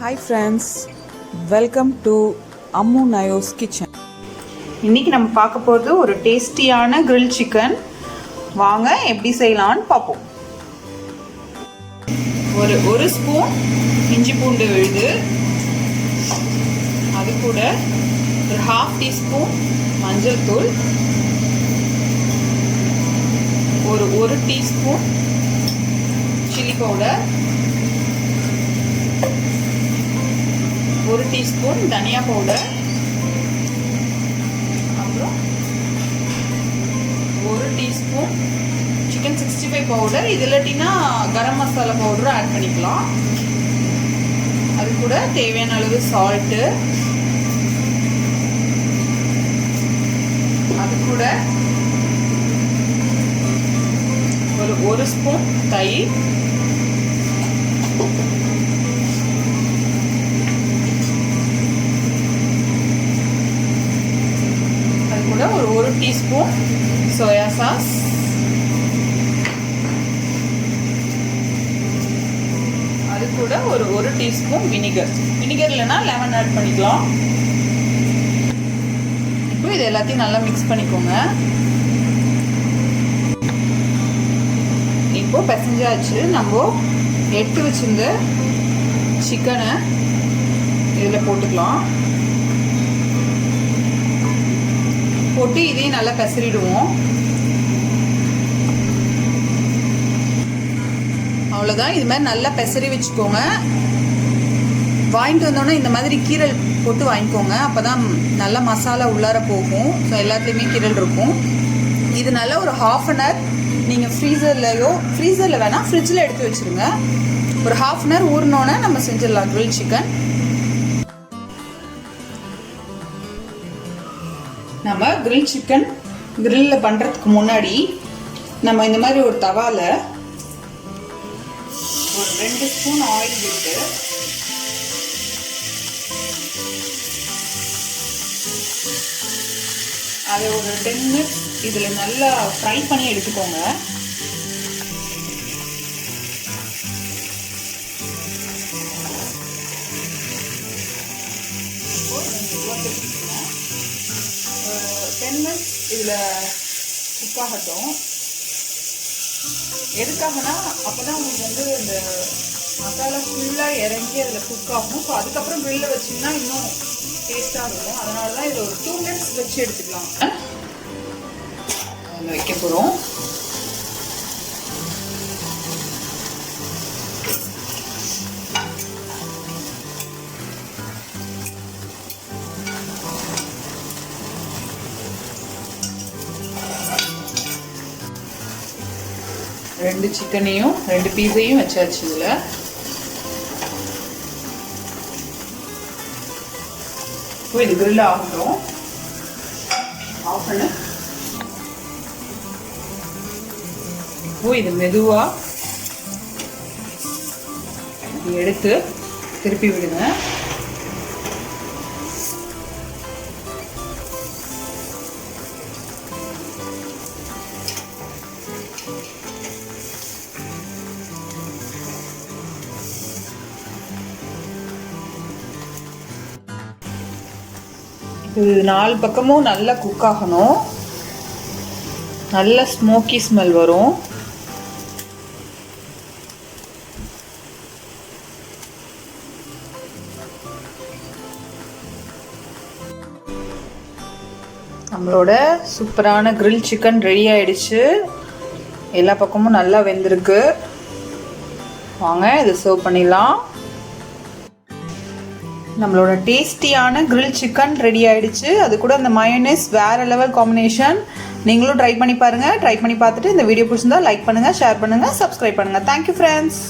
Hi friends, welcome to Ammu Nayo's kitchen. இன்னைக்கு நம்ம பார்க்க போகிறது ஒரு டேஸ்டியான grill chicken. வாங்க எப்படி செய்யலாம்னு பார்ப்போம். ஒரு ஸ்பூன் இஞ்சி பூண்டு விழுது, அது கூட ஒரு 1/2 டீஸ்பூன் மஞ்சள் தூள், ஒரு டீஸ்பூன் chilli powder, 1 டீஸ்பூன் தனியா பவுடர், அப்புறம் 1 டீஸ்பூன் சிக்கன் 65 பவுடர். இது இல்லாட்டினா கரம் மசாலா பவுடரும் ஆட் பண்ணிக்கலாம். அது கூட தேவையான அளவு சால்ட்டு, அது கூட ஒரு ஸ்பூன் தயிர், ஒரு டீஸ்பூன் சோயா சாஸ், அது கூட ஒரு டீஸ்பூன் வினிகர் இல்லைன்னா லெமன் ஆட் பண்ணிக்கலாம். இப்போ இது எல்லாத்தையும் நல்லா மிக்ஸ் பண்ணிக்கோங்க. இப்போ பிசைஞ்சாச்சு. நம்ம எடுத்து வச்சிருந்த சிக்கனை இதில் போட்டுக்கலாம். போட்டு இதையும் நல்லா பெசரிடுவோம். அவ்வளோதான். இது மாதிரி நல்லா பெசரி வச்சுக்கோங்க. வாங்கிட்டு வந்தோன்னே இந்த மாதிரி கீரல் போட்டு வாங்கிக்கோங்க. அப்போ தான் நல்லா மசாலா உள்ளார போகும். ஸோ எல்லாத்துலேயுமே கீரல் இருக்கும். இது நல்லா ஒரு 1/2 அன் ஹவர் நீங்கள் ஃப்ரீசரில் வேணால் ஃப்ரிட்ஜில் எடுத்து வச்சுருங்க. ஒரு 1/2 அன் ஹவர் ஊறினோன்னே நம்ம செஞ்சிடலாம் கிரில் சிக்கன். நம்ம கிரில் சிக்கன் கிரில்ல பண்ணுறதுக்கு முன்னாடி நம்ம இந்த மாதிரி ஒரு தவாவில் ஒரு 2 ஸ்பூன் ஆயில் விட்டு அதை ஒரு 10 மினிட்ஸ் இதில் நல்லா ஃப்ரை பண்ணி எடுத்துக்கோங்க. ஒரு 10 மினிட்ஸ் இதில் குக் ஆகட்டும். எதுக்காகனா அப்போ தான் உங்களுக்கு இந்த மசாலா ஃபுல்லாக இறங்கி அதில் குக் ஆகும். ஸோ அதுக்கப்புறம் கிரில்ல வச்சிங்கன்னா இன்னும் டேஸ்ட்டாக இருக்கும். அதனால தான் இதில் ஒரு 2 மினிட்ஸ் வச்சு எடுத்துக்கலாம். அதில் வைக்க போகிறோம். ரெண்டு சிக்கனையும் 2 பீஸையும் வச்சாச்சு. இதில் இது கிரில் ஆகட்டும். ஆஃப் பண்ணு. இது மெதுவாக எடுத்து திருப்பி விடுங்க. இது 4 பக்கமும் நல்லா குக் ஆகணும். நல்ல ஸ்மோக்கி ஸ்மெல் வரும். நம்மளோட சூப்பரான கிரில் சிக்கன் ரெடி ஆயிடுச்சு. எல்லா பக்கமும் நல்லா வெந்திருக்கு. வாங்க இதை சர்வ் பண்ணிடலாம். நம்மளோட டேஸ்டியான கிரில் சிக்கன் ரெடி ஆயிடுச்சு. அது கூட அந்த மயோனைஸ் வேற லெவல் காம்பினேஷன். நீங்களும் ட்ரை பண்ணி பாருங்க. ட்ரை பண்ணி பார்த்துட்டு இந்த வீடியோ பிடிச்சிருந்தா லைக் பண்ணுங்க, ஷேர் பண்ணுங்க, சப்ஸ்கிரைப் பண்ணுங்க. Thank you friends.